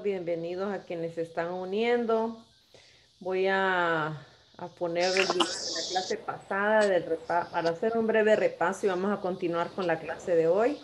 bienvenidos a quienes se están uniendo. Voy a poner el video de la clase pasada para hacer un breve repaso y vamos a continuar con la clase de hoy.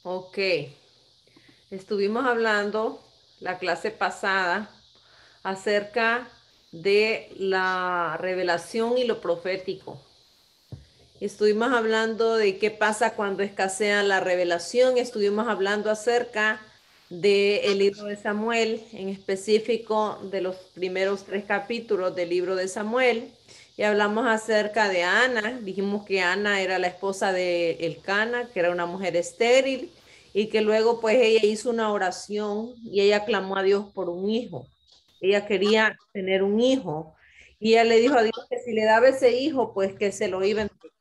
Ok, estuvimos hablando la clase pasada acerca de la revelación y lo profético. Estuvimos hablando de qué pasa cuando escasea la revelación. Estuvimos hablando acerca del libro de Samuel, en específico de los primeros 3 capítulos del libro de Samuel. Y hablamos acerca de Ana. Dijimos que Ana era la esposa de Elcana, que era una mujer estéril, y que luego pues ella hizo una oración y ella clamó a Dios por un hijo. Ella quería tener un hijo. Y ella le dijo a Dios que si le daba ese hijo, pues que se lo iba a entregar.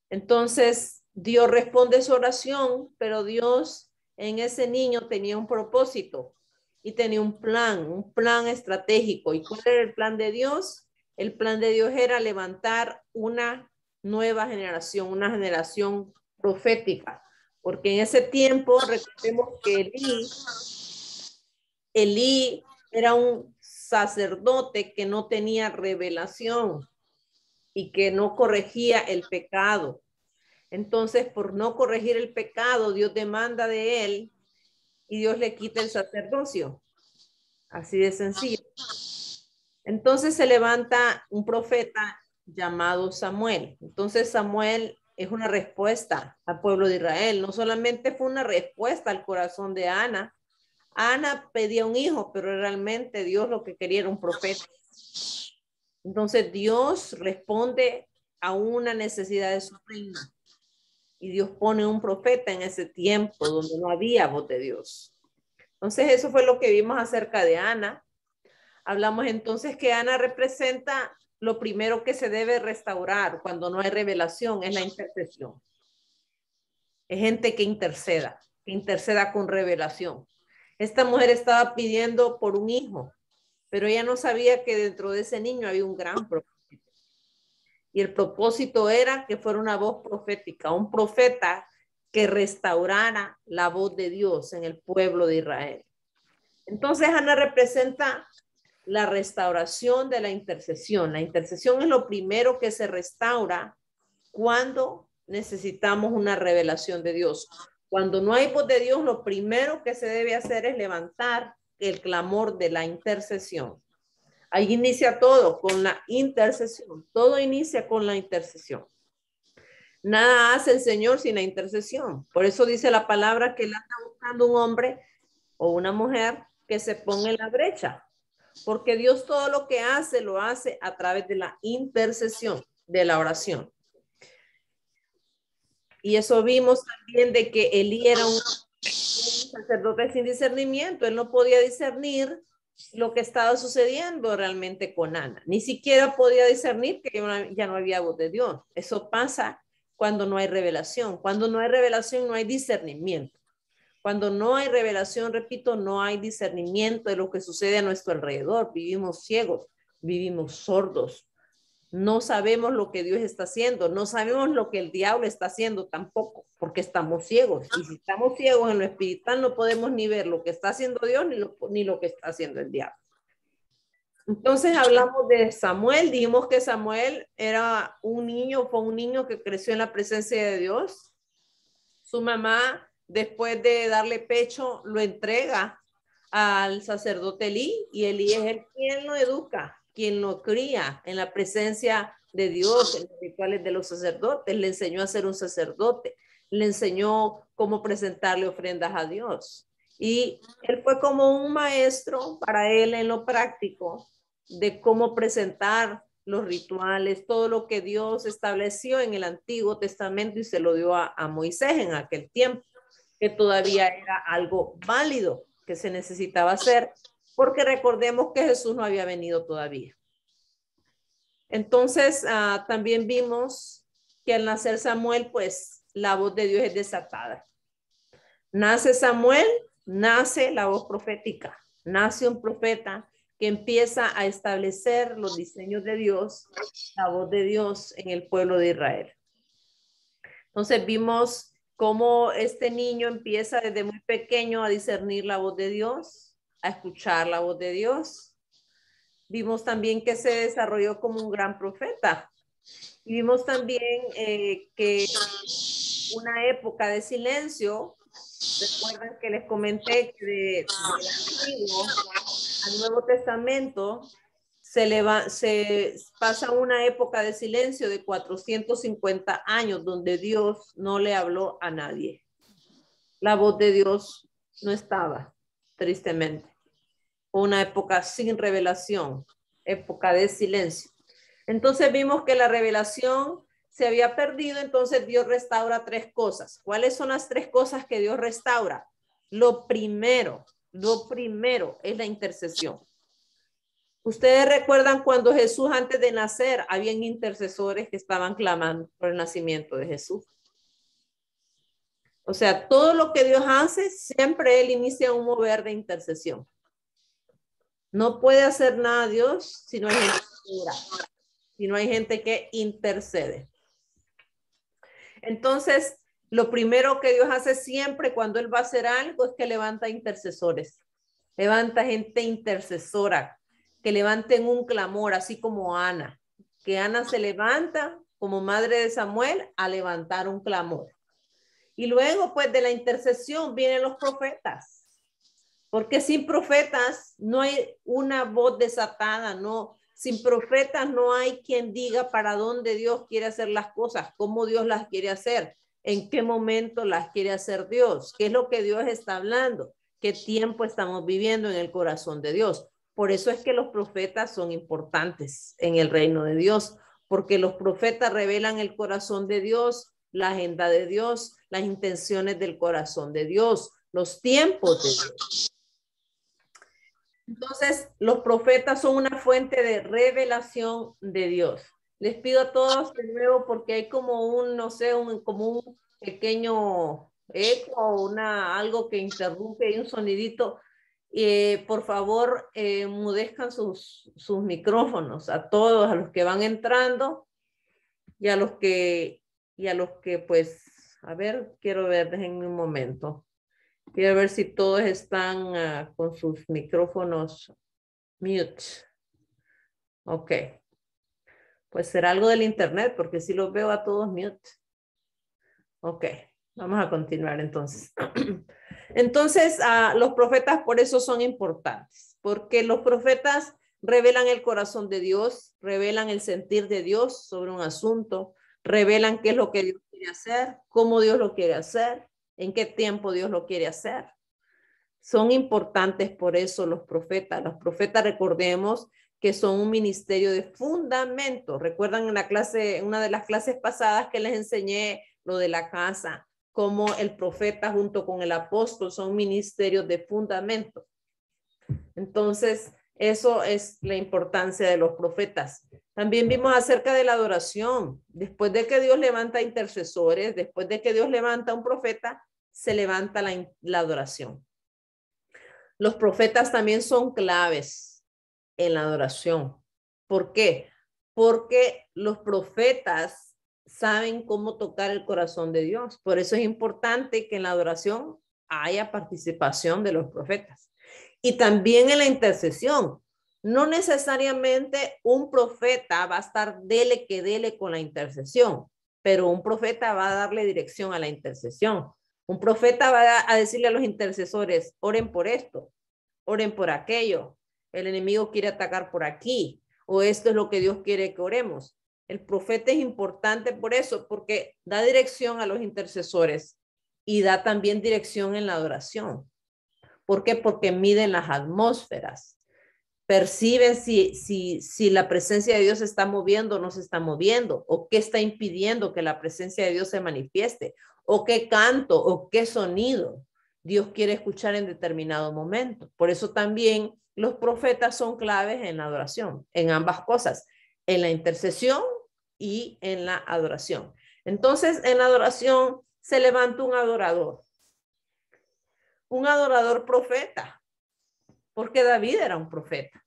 Entonces, Dios responde su oración, pero Dios en ese niño tenía un propósito y tenía un plan estratégico. ¿Y cuál era el plan de Dios? El plan de Dios era levantar una nueva generación, una generación profética, porque en ese tiempo, recordemos que Elí era un sacerdote que no tenía revelación y que no corregía el pecado. Entonces, por no corregir el pecado, Dios demanda de él y Dios le quita el sacerdocio. Así de sencillo. Entonces se levanta un profeta llamado Samuel. Entonces Samuel es una respuesta al pueblo de Israel. No solamente fue una respuesta al corazón de Ana. Ana pedía un hijo, pero realmente Dios lo que quería era un profeta. Entonces Dios responde a una necesidad de su reino. Y Dios pone un profeta en ese tiempo donde no había voz de Dios. Entonces eso fue lo que vimos acerca de Ana. Hablamos entonces que Ana representa lo primero que se debe restaurar cuando no hay revelación, es la intercesión. Es gente que interceda con revelación. Esta mujer estaba pidiendo por un hijo, pero ella no sabía que dentro de ese niño había un gran propósito. Y el propósito era que fuera una voz profética, un profeta que restaurara la voz de Dios en el pueblo de Israel. Entonces Ana representa la restauración de la intercesión. La intercesión es lo primero que se restaura cuando necesitamos una revelación de Dios. Cuando no hay voz de Dios, lo primero que se debe hacer es levantar el clamor de la intercesión. Ahí inicia todo con la intercesión. Todo inicia con la intercesión. Nada hace el Señor sin la intercesión. Por eso dice la palabra que Él anda buscando un hombre o una mujer que se ponga en la brecha. Porque Dios todo lo que hace, lo hace a través de la intercesión, de la oración. Y eso vimos también de que Elí era un sacerdote sin discernimiento. Él no podía discernir lo que estaba sucediendo realmente con Ana. Ni siquiera podía discernir que ya no había voz de Dios. Eso pasa cuando no hay revelación. Cuando no hay revelación, no hay discernimiento. Cuando no hay revelación, repito, no hay discernimiento de lo que sucede a nuestro alrededor. Vivimos ciegos, vivimos sordos. No sabemos lo que Dios está haciendo, no sabemos lo que el diablo está haciendo tampoco, porque estamos ciegos. Y si estamos ciegos en lo espiritual, no podemos ni ver lo que está haciendo Dios ni lo que está haciendo el diablo. Entonces hablamos de Samuel, dijimos que Samuel era un niño, fue un niño que creció en la presencia de Dios. Su mamá, después de darle pecho, lo entrega al sacerdote Elí, y Elí es el quien lo educa, quien lo cría en la presencia de Dios, en los rituales de los sacerdotes. Le enseñó a ser un sacerdote, le enseñó cómo presentarle ofrendas a Dios. Y él fue como un maestro para él en lo práctico de cómo presentar los rituales, todo lo que Dios estableció en el Antiguo Testamento y se lo dio a Moisés en aquel tiempo, que todavía era algo válido que se necesitaba hacer, porque recordemos que Jesús no había venido todavía. Entonces, también vimos que al nacer Samuel, pues la voz de Dios es desatada. Nace Samuel, nace la voz profética, nace un profeta que empieza a establecer los diseños de Dios, la voz de Dios en el pueblo de Israel. Entonces vimos cómo este niño empieza desde muy pequeño a discernir la voz de Dios, a escuchar la voz de Dios. Vimos también que se desarrolló como un gran profeta. Y vimos también que una época de silencio. Recuerdan que les comenté que del Antiguo al Nuevo Testamento se pasa una época de silencio de 450 años donde Dios no le habló a nadie. La voz de Dios no estaba, tristemente. Una época sin revelación, época de silencio. Entonces vimos que la revelación se había perdido, entonces Dios restaura tres cosas. ¿Cuáles son las tres cosas que Dios restaura? Lo primero es la intercesión. Ustedes recuerdan cuando Jesús antes de nacer, habían intercesores que estaban clamando por el nacimiento de Jesús. O sea, todo lo que Dios hace, siempre Él inicia un mover de intercesión. No puede hacer nada Dios si no hay gente que ora, si no hay gente que intercede. Entonces, lo primero que Dios hace siempre cuando Él va a hacer algo es que levanta intercesores. Levanta gente intercesora, que levanten un clamor, así como Ana. Que Ana se levanta como madre de Samuel a levantar un clamor. Y luego, pues, de la intercesión vienen los profetas. Porque sin profetas no hay una voz desatada, no. Sin profetas no hay quien diga para dónde Dios quiere hacer las cosas, cómo Dios las quiere hacer, en qué momento las quiere hacer Dios, qué es lo que Dios está hablando, qué tiempo estamos viviendo en el corazón de Dios. Por eso es que los profetas son importantes en el reino de Dios, porque los profetas revelan el corazón de Dios, la agenda de Dios, las intenciones del corazón de Dios, los tiempos de Dios. Entonces, los profetas son una fuente de revelación de Dios. Les pido a todos de nuevo porque hay como un, no sé, como un pequeño eco, algo que interrumpe y un sonidito. Por favor, mudezcan sus micrófonos a todos, a los que van entrando y a los que pues, a ver, quiero ver, déjenme un momento. Quiero ver si todos están con sus micrófonos mute. Ok. Pues será algo del internet porque sí los veo a todos mute. Ok. Vamos a continuar entonces. Entonces, los profetas por eso son importantes. Porque los profetas revelan el corazón de Dios, revelan el sentir de Dios sobre un asunto, revelan qué es lo que Dios quiere hacer, cómo Dios lo quiere hacer, en qué tiempo Dios lo quiere hacer. Son importantes por eso los profetas. Los profetas, recordemos que son un ministerio de fundamento. Recuerdan en la clase, en una de las clases pasadas que les enseñé lo de la casa, como el profeta junto con el apóstol son ministerios de fundamento. Entonces, eso es la importancia de los profetas. También vimos acerca de la adoración. Después de que Dios levanta intercesores, después de que Dios levanta un profeta, se levanta la adoración. Los profetas también son claves en la adoración. ¿Por qué? Porque los profetas saben cómo tocar el corazón de Dios. Por eso es importante que en la adoración haya participación de los profetas. Y también en la intercesión. No necesariamente un profeta va a estar dele que dele con la intercesión, pero un profeta va a darle dirección a la intercesión. Un profeta va a decirle a los intercesores, oren por esto, oren por aquello. El enemigo quiere atacar por aquí, o esto es lo que Dios quiere que oremos. El profeta es importante por eso, porque da dirección a los intercesores y da también dirección en la adoración. ¿Por qué? Porque miden las atmósferas. Perciben si la presencia de Dios se está moviendo o no se está moviendo, o qué está impidiendo que la presencia de Dios se manifieste, o qué canto o qué sonido Dios quiere escuchar en determinado momento. Por eso también los profetas son claves en la adoración, en ambas cosas, en la intercesión y en la adoración. Entonces, en la adoración se levanta un adorador profeta, porque David era un profeta.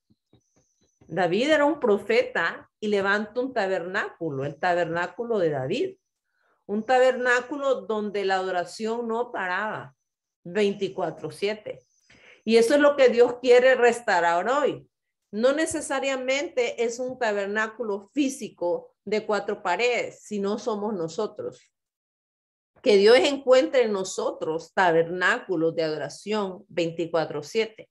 David era un profeta y levanta un tabernáculo, el tabernáculo de David. Un tabernáculo donde la adoración no paraba 24/7. Y eso es lo que Dios quiere restaurar hoy. No necesariamente es un tabernáculo físico de 4 paredes, sino somos nosotros. Que Dios encuentre en nosotros tabernáculos de adoración 24/7.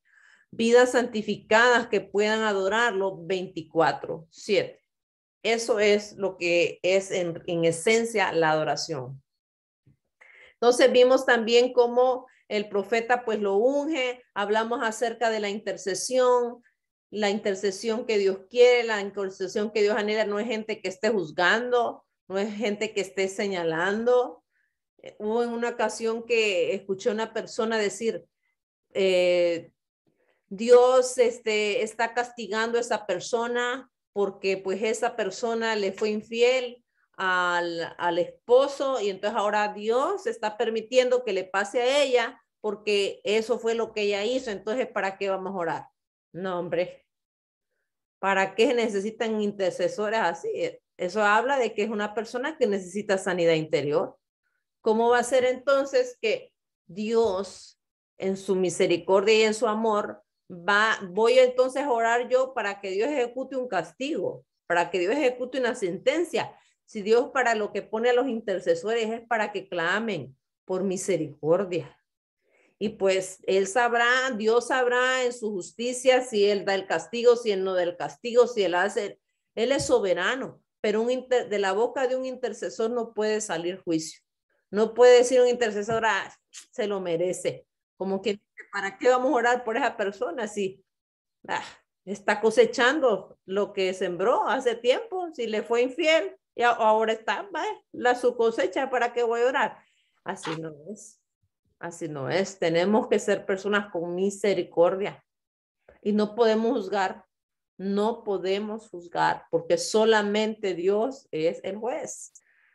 Vidas santificadas que puedan adorarlo 24/7. Eso es lo que es en esencia la adoración. Entonces vimos también cómo el profeta pues lo unge, hablamos acerca de la intercesión que Dios quiere, la intercesión que Dios anhela. No es gente que esté juzgando, no es gente que esté señalando. Hubo en una ocasión que escuché a una persona decir, Dios está castigando a esa persona porque pues esa persona le fue infiel al esposo, y entonces ahora Dios está permitiendo que le pase a ella porque eso fue lo que ella hizo. Entonces, ¿para qué vamos a orar? No, hombre, ¿para qué necesitan intercesores así? Eso habla de que es una persona que necesita sanidad interior. ¿Cómo va a ser entonces que Dios, en su misericordia y en su amor, voy entonces a orar yo para que Dios ejecute un castigo, para que Dios ejecute una sentencia? Si Dios para lo que pone a los intercesores es para que clamen por misericordia. Y pues Dios sabrá en su justicia si Él da el castigo, si Él no da el castigo, si Él hace, Él es soberano, pero de la boca de un intercesor no puede salir juicio. No puede decir un intercesor, se lo merece. Como que, ¿para qué vamos a orar por esa persona si está cosechando lo que sembró hace tiempo? Si le fue infiel y ahora está su cosecha, ¿para qué voy a orar? Así no es. Así no es. Tenemos que ser personas con misericordia y no podemos juzgar. No podemos juzgar porque solamente Dios es el juez.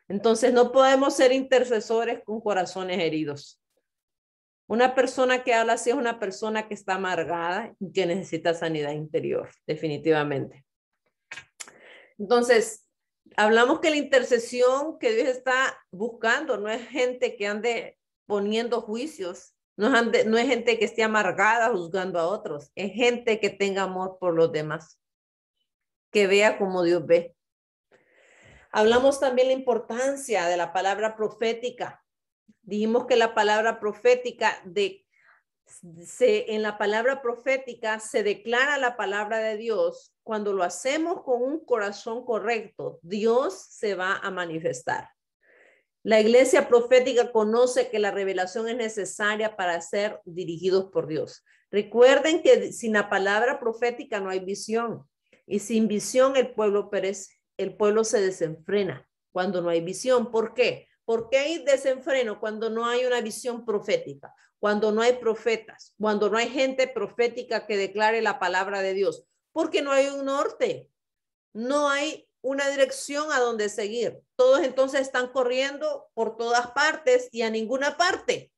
Entonces no podemos ser intercesores con corazones heridos. Una persona que habla así es una persona que está amargada y que necesita sanidad interior, definitivamente. Entonces, hablamos que la intercesión que Dios está buscando no es gente que ande poniendo juicios, no es gente que esté amargada juzgando a otros, es gente que tenga amor por los demás, que vea como Dios ve. Hablamos también la importancia de la palabra profética. Dijimos que la palabra profética, en la palabra profética se declara la palabra de Dios. Cuando lo hacemos con un corazón correcto, Dios se va a manifestar. La iglesia profética conoce que la revelación es necesaria para ser dirigidos por Dios. Recuerden que sin la palabra profética no hay visión, y sin visión el pueblo perece, el pueblo se desenfrena cuando no hay visión. ¿Por qué? ¿Por qué hay desenfreno cuando no hay una visión profética? Cuando no hay profetas, cuando no hay gente profética que declare la palabra de Dios, porque no hay un norte, no hay una dirección a donde seguir. Todos entonces están corriendo por todas partes y a ninguna parte.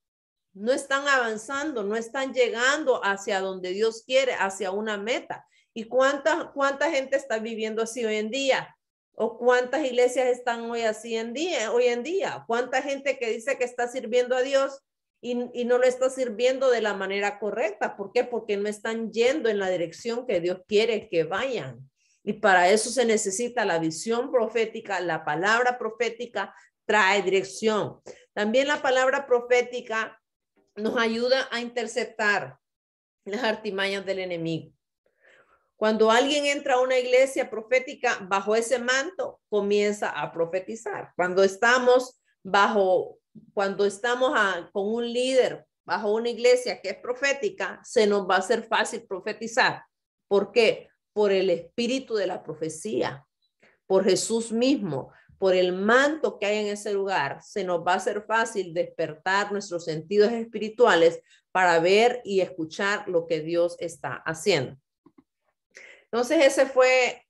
No están avanzando, no están llegando hacia donde Dios quiere, hacia una meta. ¿Y cuánta gente está viviendo así hoy en día? ¿O cuántas iglesias están hoy así hoy en día? ¿Cuánta gente que dice que está sirviendo a Dios y no lo está sirviendo de la manera correcta? ¿Por qué? Porque no están yendo en la dirección que Dios quiere que vayan. Y para eso se necesita la visión profética, la palabra profética trae dirección. También la palabra profética nos ayuda a interceptar las artimañas del enemigo. Cuando alguien entra a una iglesia profética bajo ese manto, comienza a profetizar. Cuando estamos con un líder bajo una iglesia que es profética, se nos va a hacer fácil profetizar. ¿Por qué? Por el espíritu de la profecía, por Jesús mismo, por el manto que hay en ese lugar, se nos va a hacer fácil despertar nuestros sentidos espirituales para ver y escuchar lo que Dios está haciendo. Entonces,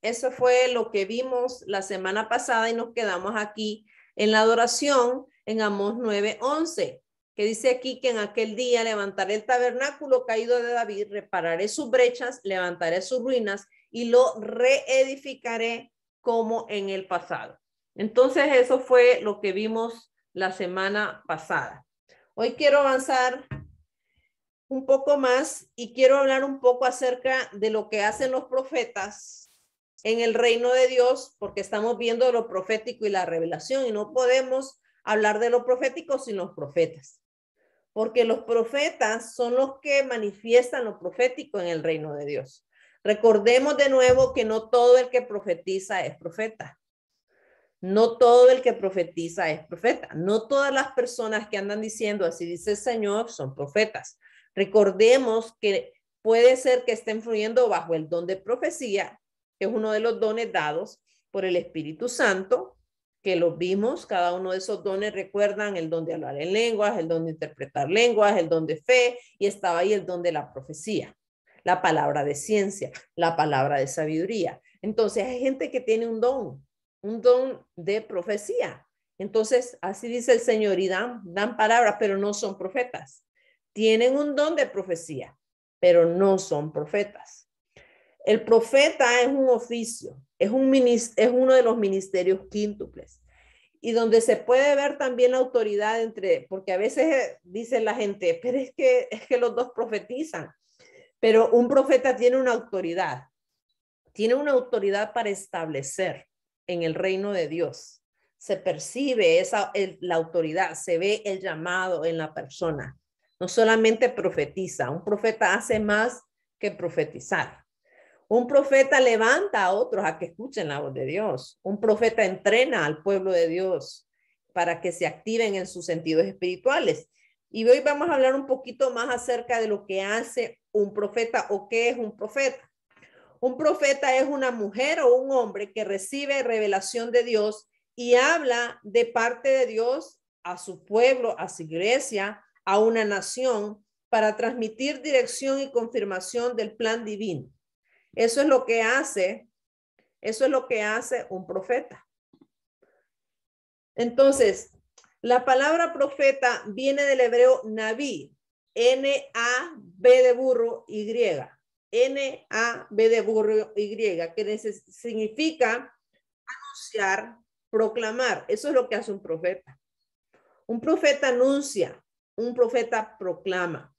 eso fue lo que vimos la semana pasada y nos quedamos aquí en la adoración en Amós 9:11, que dice aquí que en aquel día levantaré el tabernáculo caído de David, repararé sus brechas, levantaré sus ruinas y lo reedificaré como en el pasado. Entonces, eso fue lo que vimos la semana pasada. Hoy quiero avanzar un poco más y quiero hablar un poco acerca de lo que hacen los profetas en el reino de Dios, porque estamos viendo lo profético y la revelación y no podemos hablar de lo profético sin los profetas, porque los profetas son los que manifiestan lo profético en el reino de Dios. Recordemos de nuevo que no todo el que profetiza es profeta. No todo el que profetiza es profeta. No todas las personas que andan diciendo así dice el Señor son profetas. Recordemos que puede ser que estén fluyendo bajo el don de profecía, que es uno de los dones dados por el Espíritu Santo, que los vimos, cada uno de esos dones recuerdan el don de hablar en lenguas, el don de interpretar lenguas, el don de fe, y estaba ahí el don de la profecía, la palabra de ciencia, la palabra de sabiduría. Entonces hay gente que tiene un don de profecía. Entonces, así dice el Señor, y dan palabras, pero no son profetas. Tienen un don de profecía, pero no son profetas. El profeta es un oficio, es uno de los ministerios quíntuples, y donde se puede ver también la autoridad porque a veces dice la gente, pero es que los dos profetizan, pero un profeta tiene una autoridad para establecer en el reino de Dios. Se percibe la autoridad, se ve el llamado en la persona. No solamente profetiza, un profeta hace más que profetizar. Un profeta levanta a otros a que escuchen la voz de Dios. Un profeta entrena al pueblo de Dios para que se activen en sus sentidos espirituales. Y hoy vamos a hablar un poquito más acerca de lo que hace un profeta o qué es un profeta. Un profeta es una mujer o un hombre que recibe revelación de Dios y habla de parte de Dios a su pueblo, a su iglesia, a una nación, para transmitir dirección y confirmación del plan divino. Eso es lo que hace un profeta. Entonces, la palabra profeta viene del hebreo Naví, N-A-B de burro, Y. N-A-B de burro, Y, que significa anunciar, proclamar. Eso es lo que hace un profeta. Un profeta anuncia, un profeta proclama.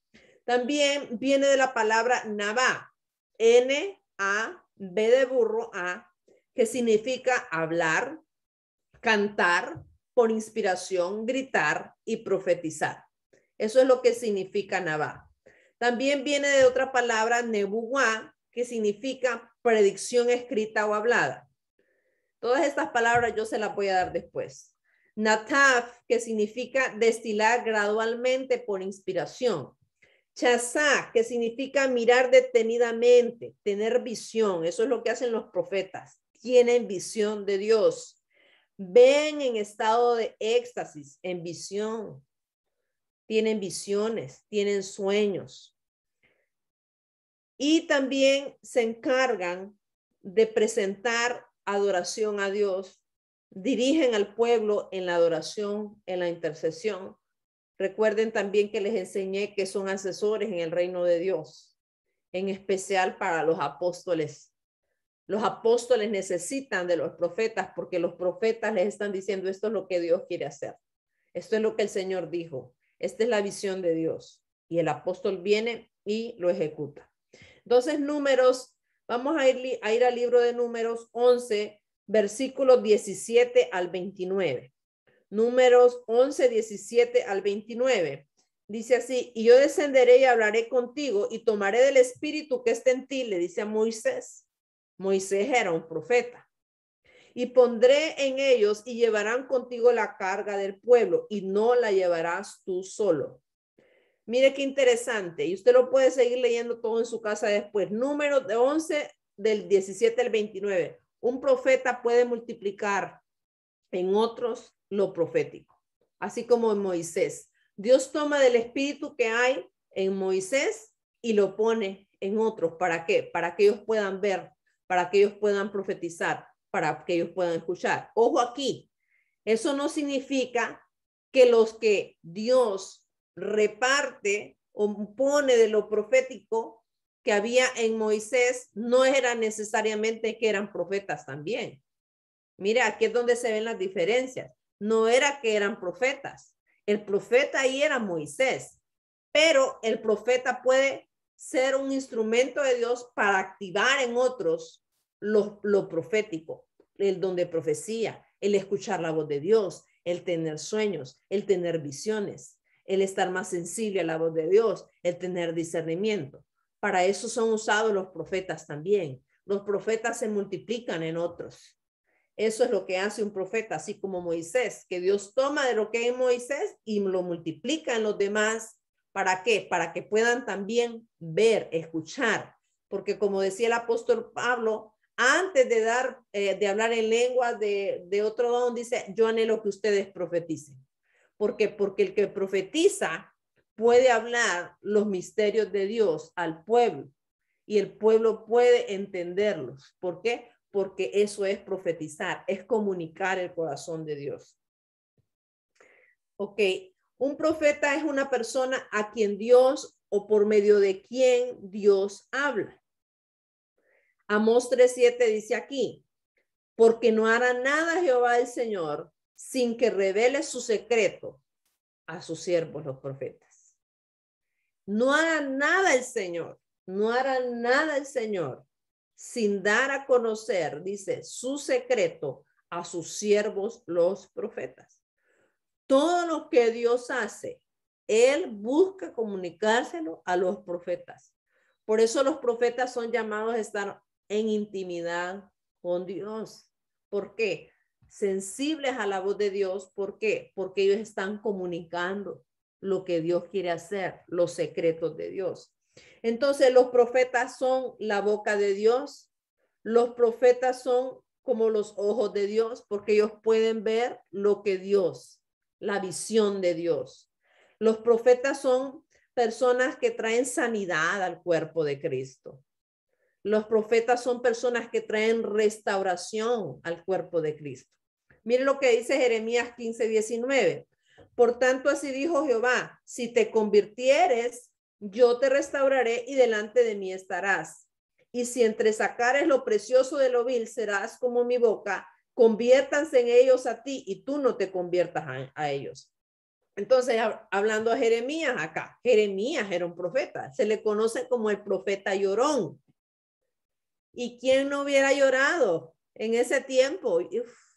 También viene de la palabra Nabá, N-A-B de burro, A, que significa hablar, cantar, por inspiración, gritar y profetizar. Eso es lo que significa Nabá. También viene de otra palabra, nebuá, que significa predicción escrita o hablada. Todas estas palabras yo se las voy a dar después. Nataf, que significa destilar gradualmente por inspiración. Chazá, que significa mirar detenidamente, tener visión. Eso es lo que hacen los profetas. Tienen visión de Dios. ven en estado de éxtasis, en visión, tienen visiones, tienen sueños. Y también se encargan de presentar adoración a Dios, dirigen al pueblo en la adoración, en la intercesión. Recuerden también que les enseñé que son asesores en el reino de Dios, en especial para los apóstoles. Los apóstoles necesitan de los profetas porque los profetas les están diciendo esto es lo que Dios quiere hacer. Esto es lo que el Señor dijo. Esta es la visión de Dios. Y el apóstol viene y lo ejecuta. Entonces, Números, vamos a ir al libro de Números 11, versículos 17 al 29. Números 11, 17 al 29. Dice así, y yo descenderé y hablaré contigo y tomaré del espíritu que está en ti, le dice a Moisés. Moisés era un profeta. Y pondré en ellos y llevarán contigo la carga del pueblo y no la llevarás tú solo. Mire qué interesante. Y usted lo puede seguir leyendo todo en su casa después. Números de 11 del 17 al 29. Un profeta puede multiplicar en otros lo profético, así como en Moisés. Dios toma del espíritu que hay en Moisés y lo pone en otros. ¿Para qué? Para que ellos puedan ver, para que ellos puedan profetizar, para que ellos puedan escuchar. Ojo aquí, eso no significa que los que Dios reparte o pone de lo profético que había en Moisés no era necesariamente que eran profetas también. Mira, aquí es donde se ven las diferencias. No era que eran profetas. El profeta ahí era Moisés, pero el profeta puede ser un instrumento de Dios para activar en otros lo profético, el don de profecía, el escuchar la voz de Dios, el tener sueños, el tener visiones, el estar más sensible a la voz de Dios, el tener discernimiento. Para eso son usados los profetas también. Los profetas se multiplican en otros. Eso es lo que hace un profeta, así como Moisés, que Dios toma de lo que hay en Moisés y lo multiplica en los demás. ¿Para qué? Para que puedan también ver, escuchar. Porque como decía el apóstol Pablo, antes de hablar en lenguas de otro don, dice, yo anhelo que ustedes profeticen. ¿Por qué? Porque el que profetiza puede hablar los misterios de Dios al pueblo y el pueblo puede entenderlos. ¿Por qué? Porque eso es profetizar, es comunicar el corazón de Dios. Ok, un profeta es una persona a quien Dios o por medio de quien Dios habla. Amós 3:7 dice aquí, porque no hará nada Jehová el Señor sin que revele su secreto a sus siervos los profetas. No hará nada el Señor, no hará nada el Señor sin dar a conocer, dice, su secreto a sus siervos los profetas. Todo lo que Dios hace, Él busca comunicárselo a los profetas. Por eso los profetas son llamados a estar en intimidad con Dios. ¿Por qué? Sensibles a la voz de Dios. ¿Por qué? Porque ellos están comunicando lo que Dios quiere hacer, los secretos de Dios. Entonces los profetas son la boca de Dios. Los profetas son como los ojos de Dios porque ellos pueden ver lo que Dios, la visión de Dios. Los profetas son personas que traen sanidad al cuerpo de Cristo. Los profetas son personas que traen restauración al cuerpo de Cristo. Miren lo que dice Jeremías 15:19. Por tanto, así dijo Jehová, si te convirtieres, yo te restauraré y delante de mí estarás. Y si entresacares lo precioso de lo vil, serás como mi boca. Conviértanse en ellos a ti y tú no te conviertas a ellos. Entonces, hablando a Jeremías acá, Jeremías era un profeta. Se le conoce como el profeta llorón. ¿Y quién no hubiera llorado en ese tiempo? Uf.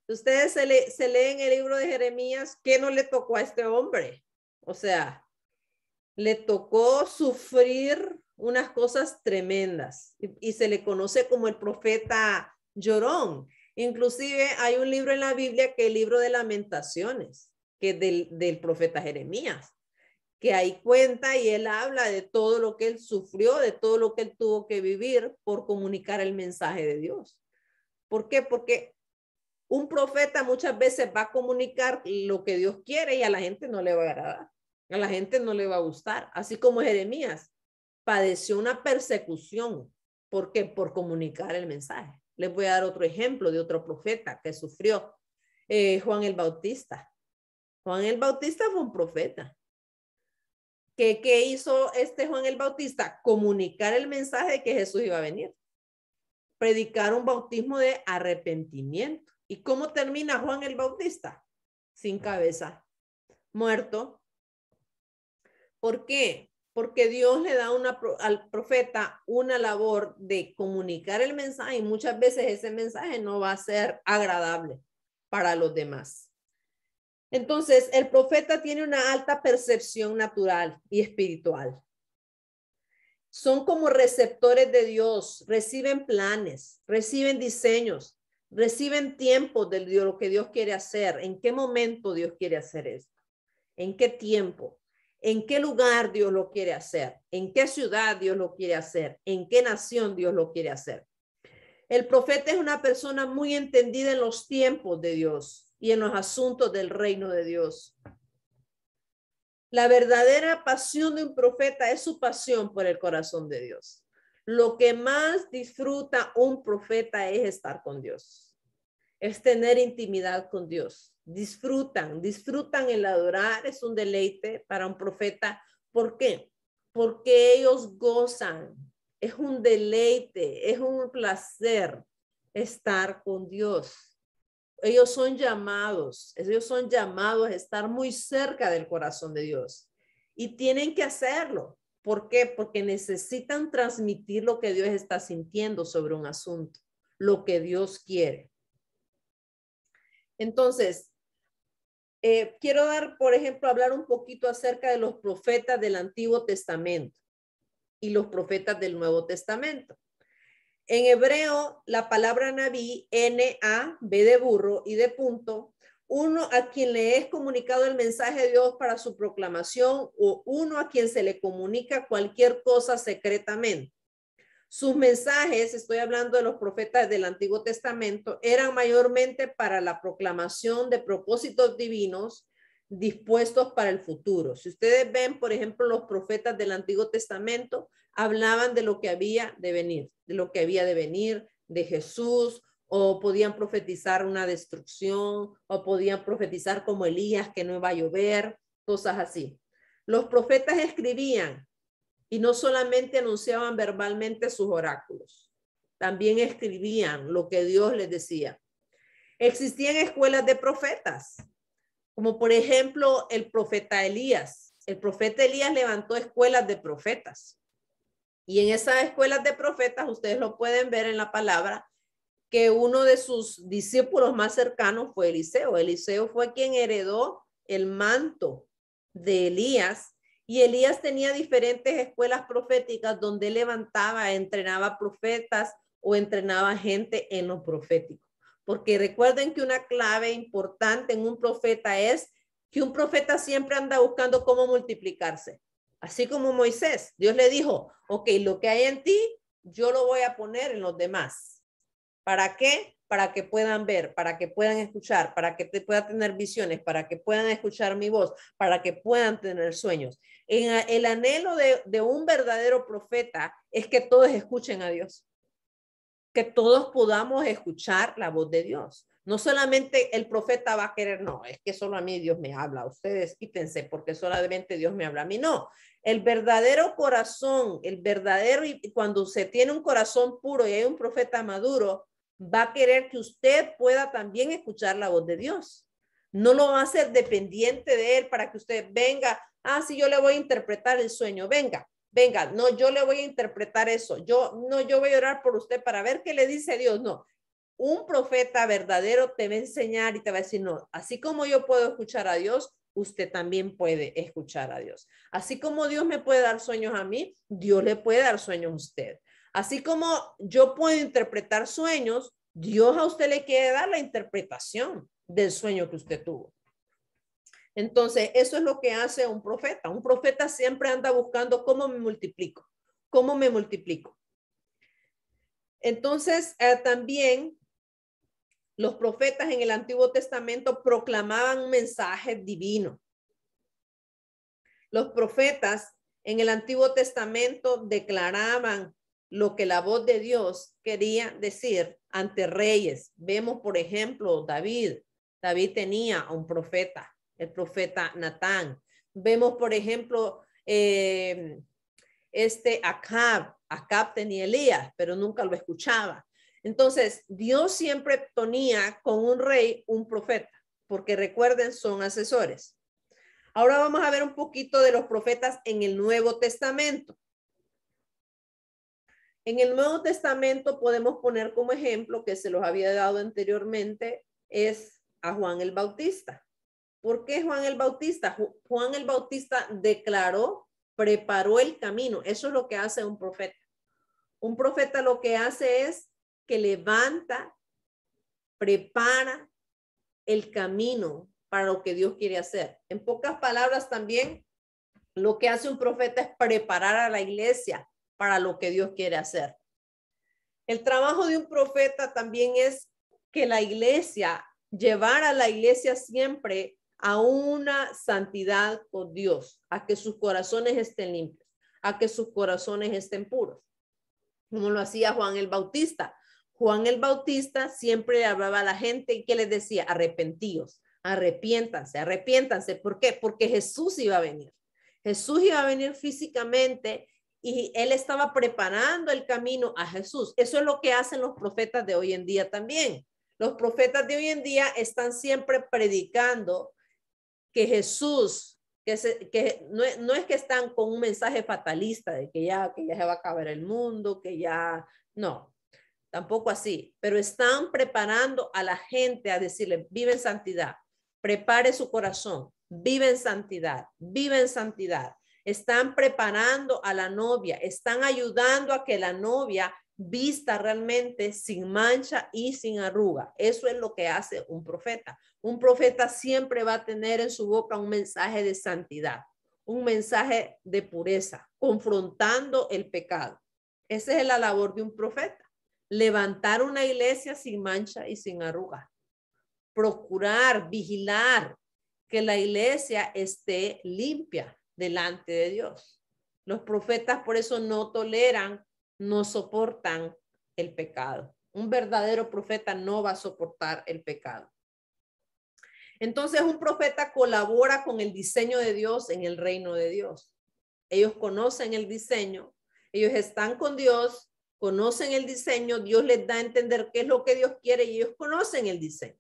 Ustedes se leen el libro de Jeremías, ¿qué no le tocó a este hombre? O sea, le tocó sufrir unas cosas tremendas y se le conoce como el profeta llorón. Inclusive hay un libro en la Biblia que es el libro de Lamentaciones, que es del profeta Jeremías, que ahí cuenta y él habla de todo lo que él sufrió, de todo lo que él tuvo que vivir por comunicar el mensaje de Dios. ¿Por qué? Porque Un profeta muchas veces va a comunicar lo que Dios quiere y a la gente no le va a agradar, a la gente no le va a gustar, así como Jeremías padeció una persecución. ¿Por qué? Por comunicar el mensaje. Les voy a dar otro ejemplo de otro profeta que sufrió, Juan el Bautista. Juan el Bautista fue un profeta. ¿Qué hizo este Juan el Bautista? Comunicar el mensaje de que Jesús iba a venir. Predicar un bautismo de arrepentimiento. ¿Y cómo termina Juan el Bautista? Sin cabeza, muerto. ¿Por qué? Porque Dios le da al profeta una labor de comunicar el mensaje y muchas veces ese mensaje no va a ser agradable para los demás. Entonces, el profeta tiene una alta percepción natural y espiritual. Son como receptores de Dios, reciben planes, reciben diseños, reciben tiempo de lo que Dios quiere hacer, en qué momento Dios quiere hacer esto, en qué tiempo, en qué lugar Dios lo quiere hacer, en qué ciudad Dios lo quiere hacer, en qué nación Dios lo quiere hacer. El profeta es una persona muy entendida en los tiempos de Dios y en los asuntos del reino de Dios. La verdadera pasión de un profeta es su pasión por el corazón de Dios. Lo que más disfruta un profeta es estar con Dios, es tener intimidad con Dios. Disfrutan el adorar, es un deleite para un profeta. ¿Por qué? Porque ellos gozan, es un deleite, es un placer estar con Dios. Ellos son llamados a estar muy cerca del corazón de Dios y tienen que hacerlo. ¿Por qué? Porque necesitan transmitir lo que Dios está sintiendo sobre un asunto, lo que Dios quiere. Entonces, quiero por ejemplo, hablar un poquito acerca de los profetas del Antiguo Testamento y los profetas del Nuevo Testamento. En hebreo, la palabra Naví, N-A-B de burro y de punto, uno a quien le es comunicado el mensaje de Dios para su proclamación o uno a quien se le comunica cualquier cosa secretamente. Sus mensajes, estoy hablando de los profetas del Antiguo Testamento, eran mayormente para la proclamación de propósitos divinos dispuestos para el futuro. Si ustedes ven, por ejemplo, los profetas del Antiguo Testamento hablaban de lo que había de venir, de Jesús, o podían profetizar una destrucción, o podían profetizar como Elías que no iba a llover, cosas así. Los profetas escribían y no solamente anunciaban verbalmente sus oráculos, también escribían lo que Dios les decía. Existían escuelas de profetas, como por ejemplo el profeta Elías. El profeta Elías levantó escuelas de profetas. Y en esas escuelas de profetas, ustedes lo pueden ver en la palabra, que uno de sus discípulos más cercanos fue Eliseo. Eliseo fue quien heredó el manto de Elías. Y Elías tenía diferentes escuelas proféticas donde levantaba, entrenaba profetas o entrenaba gente en lo profético. Porque recuerden que una clave importante en un profeta es que un profeta siempre anda buscando cómo multiplicarse. Así como Moisés, Dios le dijo, ok, lo que hay en ti, yo lo voy a poner en los demás. ¿Para qué? Para que puedan ver, para que puedan escuchar, para que puedan tener visiones, para que puedan escuchar mi voz, para que puedan tener sueños. El anhelo de un verdadero profeta es que todos escuchen a Dios, que todos podamos escuchar la voz de Dios. No solamente el profeta va a querer, no, es que solo a mí Dios me habla, ustedes quítense porque solamente Dios me habla a mí. No, el verdadero corazón, y cuando se tiene un corazón puro y hay un profeta maduro, va a querer que usted pueda también escuchar la voz de Dios. No lo va a hacer dependiente de él para que usted venga, sí, yo le voy a interpretar el sueño, venga, no, yo le voy a interpretar eso, yo voy a orar por usted para ver qué le dice Dios. No, un profeta verdadero te va a enseñar y te va a decir, no, así como yo puedo escuchar a Dios, usted también puede escuchar a Dios. Así como Dios me puede dar sueños a mí, Dios le puede dar sueños a usted. Así como yo puedo interpretar sueños, Dios a usted le quiere dar la interpretación del sueño que usted tuvo. Entonces, eso es lo que hace un profeta. Un profeta siempre anda buscando cómo me multiplico, cómo me multiplico. Entonces, también Los profetas en el Antiguo Testamento proclamaban un mensaje divino. Los profetas en el Antiguo Testamento declaraban lo que la voz de Dios quería decir ante reyes. Vemos, por ejemplo, David. David tenía un profeta, el profeta Natán. Vemos, por ejemplo, Acab. Acab tenía Elías, pero nunca lo escuchaba. Entonces, Dios siempre ponía con un rey un profeta, porque recuerden, son asesores. Ahora vamos a ver un poquito de los profetas en el Nuevo Testamento. En el Nuevo Testamento podemos poner como ejemplo, que se los había dado anteriormente, es a Juan el Bautista. ¿Por qué Juan el Bautista? Juan el Bautista declaró, preparó el camino. Eso es lo que hace un profeta. Un profeta lo que hace es que levanta, prepara el camino para lo que Dios quiere hacer. En pocas palabras también, lo que hace un profeta es preparar a la iglesia para lo que Dios quiere hacer. El trabajo de un profeta también es que la iglesia, llevar a la iglesia siempre a una santidad con Dios, a que sus corazones estén limpios, a que sus corazones estén puros, como lo hacía Juan el Bautista. Juan el Bautista siempre le hablaba a la gente y que les decía, arrepentíos, arrepiéntanse, arrepiéntanse. ¿Por qué? Porque Jesús iba a venir. Jesús iba a venir físicamente y él estaba preparando el camino a Jesús. Eso es lo que hacen los profetas de hoy en día también. Los profetas de hoy en día están siempre predicando que Jesús, que no es que están con un mensaje fatalista de que ya se va a acabar el mundo, que ya, no, tampoco así, pero están preparando a la gente a decirle, vive en santidad, prepare su corazón, vive en santidad, vive en santidad. Están preparando a la novia, están ayudando a que la novia vista realmente sin mancha y sin arruga. Eso es lo que hace un profeta. Un profeta siempre va a tener en su boca un mensaje de santidad, un mensaje de pureza, confrontando el pecado. Esa es la labor de un profeta. Levantar una iglesia sin mancha y sin arruga. Procurar, vigilar que la iglesia esté limpia delante de Dios. Los profetas por eso no toleran, no soportan el pecado. Un verdadero profeta no va a soportar el pecado. Entonces un profeta colabora con el diseño de Dios en el reino de Dios. Ellos conocen el diseño, ellos están con Dios, conocen el diseño, Dios les da a entender qué es lo que Dios quiere y ellos conocen el diseño.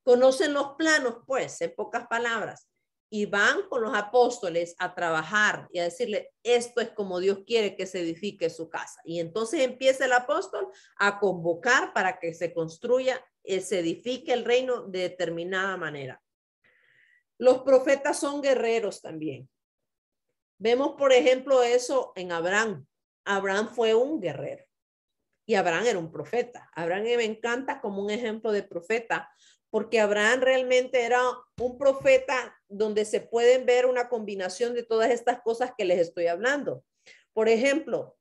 Conocen los planos, pues, en pocas palabras, y van con los apóstoles a trabajar y a decirle, esto es como Dios quiere que se edifique su casa. Y entonces empieza el apóstol a convocar para que se construya, se edifique el reino de determinada manera. Los profetas son guerreros también. Vemos, por ejemplo, eso en Abraham. Abraham fue un guerrero y Abraham era un profeta. Abraham me encanta como un ejemplo de profeta, porque Abraham realmente era un profeta donde se pueden ver una combinación de todas estas cosas que les estoy hablando. Por ejemplo,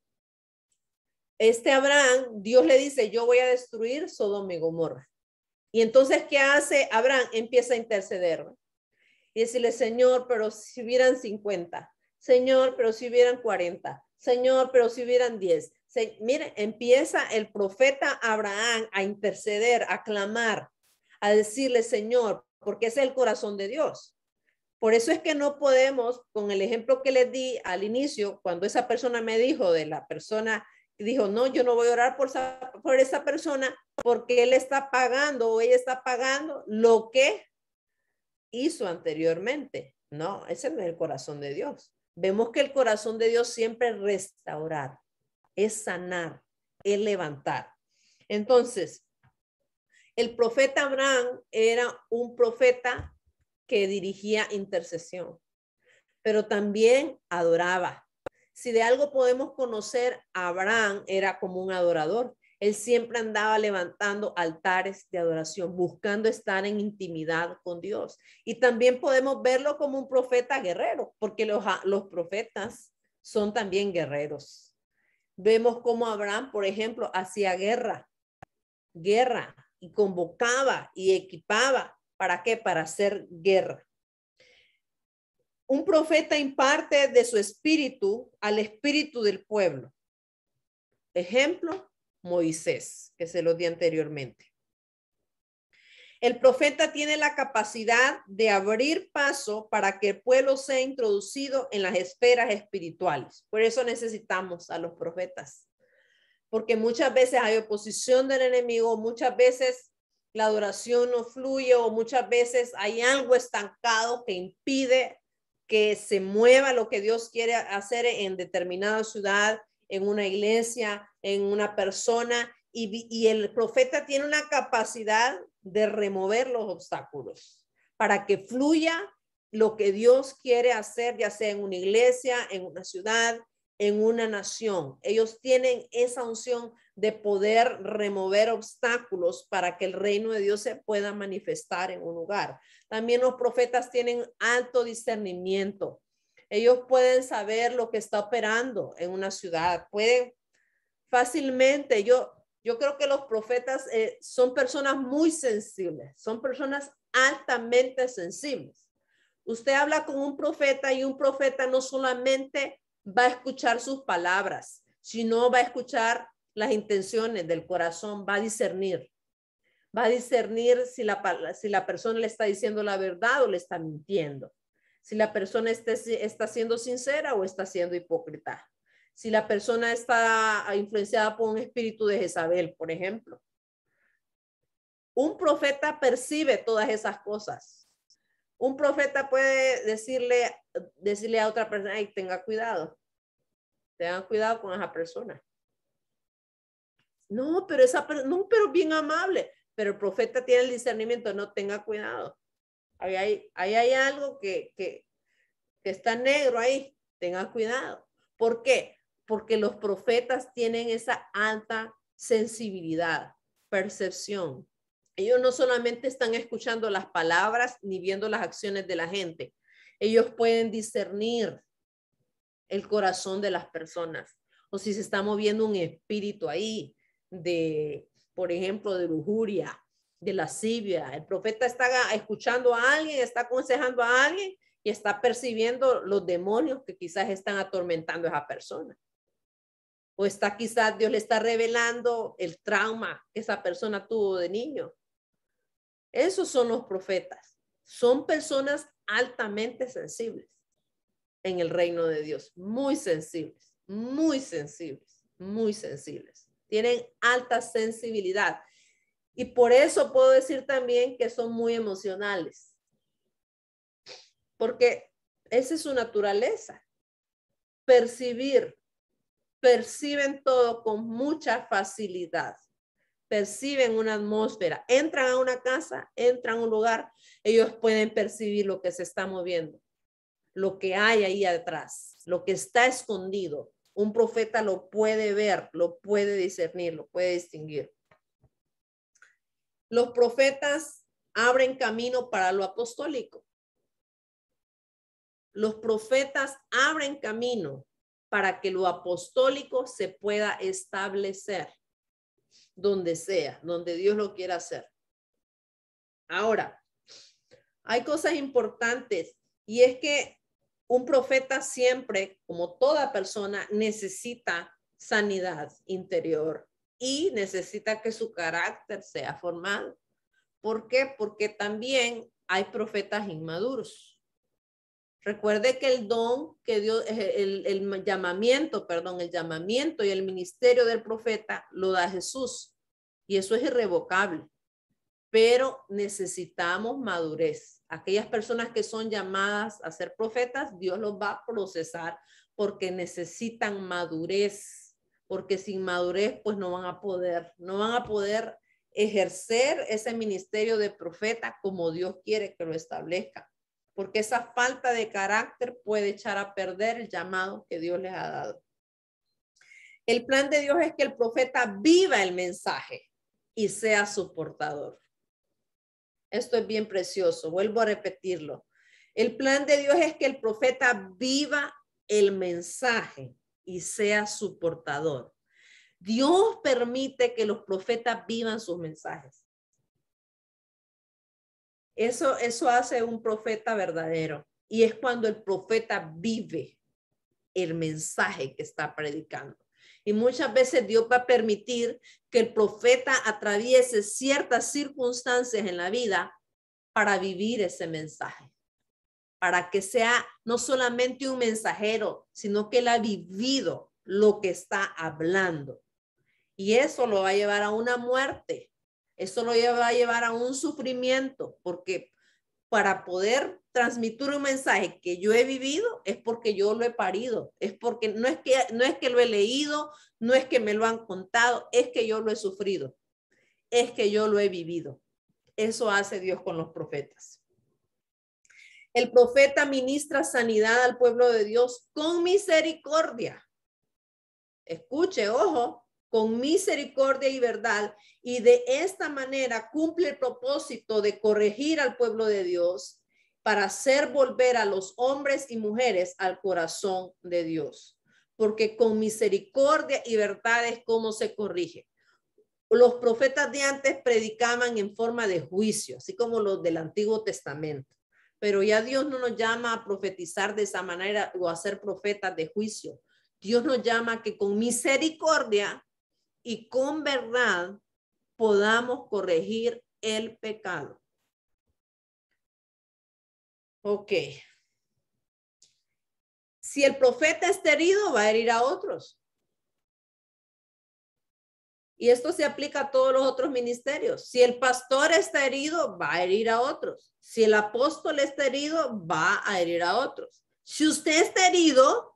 Abraham, Dios le dice, yo voy a destruir Sodoma y Gomorra. Y entonces, ¿qué hace Abraham? Empieza a interceder y decirle, Señor, pero si hubieran 50, Señor, pero si hubieran 40, Señor, pero si hubieran 10. Mire, empieza el profeta Abraham a interceder, a clamar, a decirle, Señor, porque ese es el corazón de Dios. Por eso es que no podemos, con el ejemplo que les di al inicio, cuando esa persona me dijo, de la persona que dijo, no, yo no voy a orar por esa persona porque él está pagando o ella está pagando lo que hizo anteriormente. No, ese no es el corazón de Dios. Vemos que el corazón de Dios siempre es restaurar, es sanar, es levantar. Entonces, el profeta Abraham era un profeta que dirigía intercesión, pero también adoraba. Si de algo podemos conocer, Abraham era como un adorador. Él siempre andaba levantando altares de adoración, buscando estar en intimidad con Dios. Y también podemos verlo como un profeta guerrero, porque los profetas son también guerreros. Vemos cómo Abraham, por ejemplo, hacía guerra y convocaba y equipaba. ¿Para qué? Para hacer guerra. Un profeta imparte de su espíritu al espíritu del pueblo. Ejemplo, Moisés, que se lo di anteriormente. El profeta tiene la capacidad de abrir paso para que el pueblo sea introducido en las esferas espirituales. Por eso necesitamos a los profetas, porque muchas veces hay oposición del enemigo, muchas veces la adoración no fluye o muchas veces hay algo estancado que impide que se mueva lo que Dios quiere hacer en determinada ciudad, en una iglesia, en una persona, y el profeta tiene una capacidad de remover los obstáculos para que fluya lo que Dios quiere hacer, ya sea en una iglesia, en una ciudad, en una nación. Ellos tienen esa unción de poder remover obstáculos para que el reino de Dios se pueda manifestar en un lugar. También los profetas tienen alto discernimiento. Ellos pueden saber lo que está operando en una ciudad, pueden fácilmente. Yo creo que los profetas son personas muy sensibles, son personas altamente sensibles. Usted habla con un profeta y un profeta no solamente va a escuchar sus palabras, sino va a escuchar las intenciones del corazón, va a discernir si la persona le está diciendo la verdad o le está mintiendo, si la persona está siendo sincera o está siendo hipócrita, si la persona está influenciada por un espíritu de Jezabel, por ejemplo. Un profeta percibe todas esas cosas. Un profeta puede decirle a otra persona, ay, tengan cuidado con esa persona. No, pero pero bien amable. Pero el profeta tiene el discernimiento, no, tenga cuidado. Ahí hay algo que está negro ahí, tenga cuidado. ¿Por qué? Porque los profetas tienen esa alta sensibilidad, percepción. Ellos no solamente están escuchando las palabras ni viendo las acciones de la gente. Ellos pueden discernir el corazón de las personas o si se está moviendo un espíritu ahí de, por ejemplo, de lujuria, de lascivia. El profeta está escuchando a alguien, está aconsejando a alguien y está percibiendo los demonios que quizás están atormentando a esa persona. O quizás Dios le está revelando el trauma que esa persona tuvo de niño. Esos son los profetas. Son personas altamente sensibles en el reino de Dios. Muy sensibles, muy sensibles, muy sensibles. Tienen alta sensibilidad. Y por eso puedo decir también que son muy emocionales. Porque esa es su naturaleza. Perciben todo con mucha facilidad. Perciben una atmósfera. Entran a una casa, entran a un lugar, ellos pueden percibir lo que se está moviendo, lo que hay ahí atrás, lo que está escondido. Un profeta lo puede ver, lo puede discernir, lo puede distinguir. Los profetas abren camino para lo apostólico. Los profetas abren camino para que lo apostólico se pueda establecer donde sea, donde Dios lo quiera hacer. Ahora, hay cosas importantes y es que un profeta siempre, como toda persona, necesita sanidad interior y necesita que su carácter sea formado. ¿Por qué? Porque también hay profetas inmaduros. Recuerde que el don que Dios, el llamamiento y el ministerio del profeta lo da Jesús. Y eso es irrevocable. Pero necesitamos madurez. Aquellas personas que son llamadas a ser profetas, Dios los va a procesar porque necesitan madurez. Porque sin madurez, pues no van a poder ejercer ese ministerio de profeta como Dios quiere que lo establezca. Porque esa falta de carácter puede echar a perder el llamado que Dios les ha dado. El plan de Dios es que el profeta viva el mensaje y sea su portador. Esto es bien precioso, vuelvo a repetirlo. El plan de Dios es que el profeta viva el mensaje y sea su portador. Dios permite que los profetas vivan sus mensajes. Eso hace un profeta verdadero. Y es cuando el profeta vive el mensaje que está predicando. Y muchas veces Dios va a permitir que el profeta atraviese ciertas circunstancias en la vida para vivir ese mensaje. Para que sea no solamente un mensajero, sino que él ha vivido lo que está hablando. Y eso lo va a llevar a una muerte. Eso lo va a llevar a un sufrimiento, porque para poder transmitir un mensaje que yo he vivido es porque yo lo he parido, es porque no es que lo he leído, no es que me lo han contado, es que yo lo he sufrido, es que yo lo he vivido. Eso hace Dios con los profetas. El profeta ministra sanidad al pueblo de Dios con misericordia. Escuche, ojo, con misericordia y verdad, y de esta manera cumple el propósito de corregir al pueblo de Dios para hacer volver a los hombres y mujeres al corazón de Dios. Porque con misericordia y verdad es como se corrige. Los profetas de antes predicaban en forma de juicio, así como los del Antiguo Testamento. Pero ya Dios no nos llama a profetizar de esa manera o a ser profetas de juicio. Dios nos llama a que con misericordia y con verdad podamos corregir el pecado. Ok. Si el profeta está herido, va a herir a otros. Y esto se aplica a todos los otros ministerios. Si el pastor está herido, va a herir a otros. Si el apóstol está herido, va a herir a otros. Si usted está herido,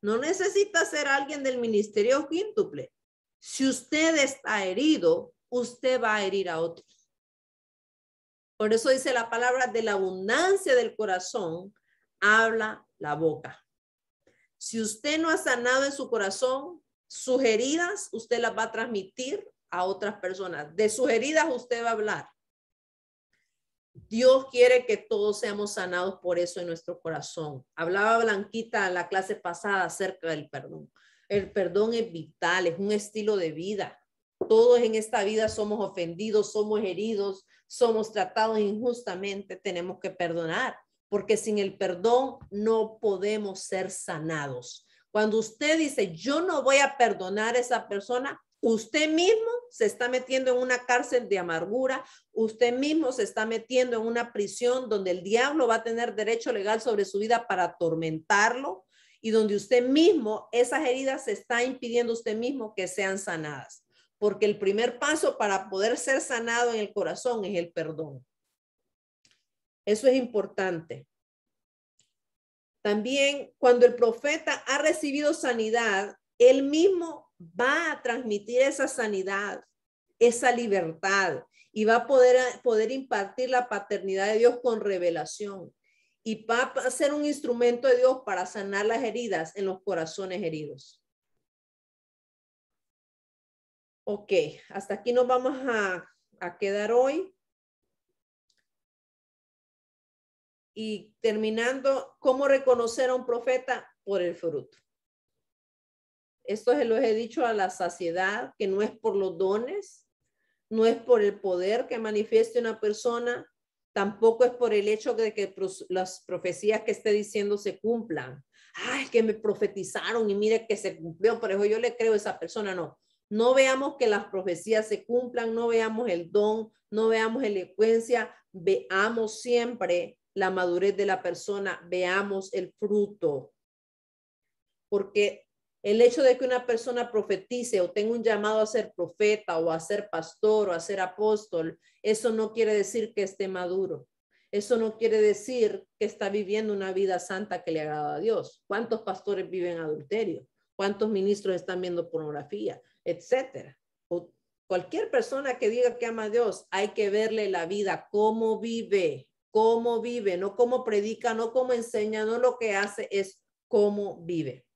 no necesita ser alguien del ministerio quíntuple. Si usted está herido, usted va a herir a otros. Por eso dice la palabra, de la abundancia del corazón habla la boca. Si usted no ha sanado en su corazón, sus heridas usted las va a transmitir a otras personas. De sus heridas usted va a hablar. Dios quiere que todos seamos sanados por eso en nuestro corazón. Hablaba Blanquita en la clase pasada acerca del perdón. El perdón es vital, es un estilo de vida. Todos en esta vida somos ofendidos, somos heridos, somos tratados injustamente. Tenemos que perdonar, porque sin el perdón no podemos ser sanados. Cuando usted dice, yo no voy a perdonar a esa persona, usted mismo se está metiendo en una cárcel de amargura, usted mismo se está metiendo en una prisión donde el diablo va a tener derecho legal sobre su vida para atormentarlo y donde usted mismo, esas heridas se está impidiendo usted mismo que sean sanadas. Porque el primer paso para poder ser sanado en el corazón es el perdón. Eso es importante. También cuando el profeta ha recibido sanidad, él mismo va a transmitir esa sanidad, esa libertad, y va a poder impartir la paternidad de Dios con revelación. Y va a ser un instrumento de Dios para sanar las heridas en los corazones heridos. Ok, hasta aquí nos vamos a quedar hoy. Y terminando, ¿cómo reconocer a un profeta? Por el fruto. Esto se los he dicho a la saciedad, que no es por los dones, no es por el poder que manifieste una persona, tampoco es por el hecho de que las profecías que esté diciendo se cumplan. Ay, que me profetizaron y mire que se cumplió, por eso yo le creo a esa persona. No, no veamos que las profecías se cumplan, no veamos el don, no veamos elocuencia, veamos siempre la madurez de la persona, veamos el fruto. Porque el hecho de que una persona profetice o tenga un llamado a ser profeta o a ser pastor o a ser apóstol, eso no quiere decir que esté maduro. Eso no quiere decir que está viviendo una vida santa que le agrada a Dios. ¿Cuántos pastores viven adulterio? ¿Cuántos ministros están viendo pornografía? Etcétera. O cualquier persona que diga que ama a Dios, hay que verle la vida, cómo vive, no cómo predica, no cómo enseña, no lo que hace, es cómo vive.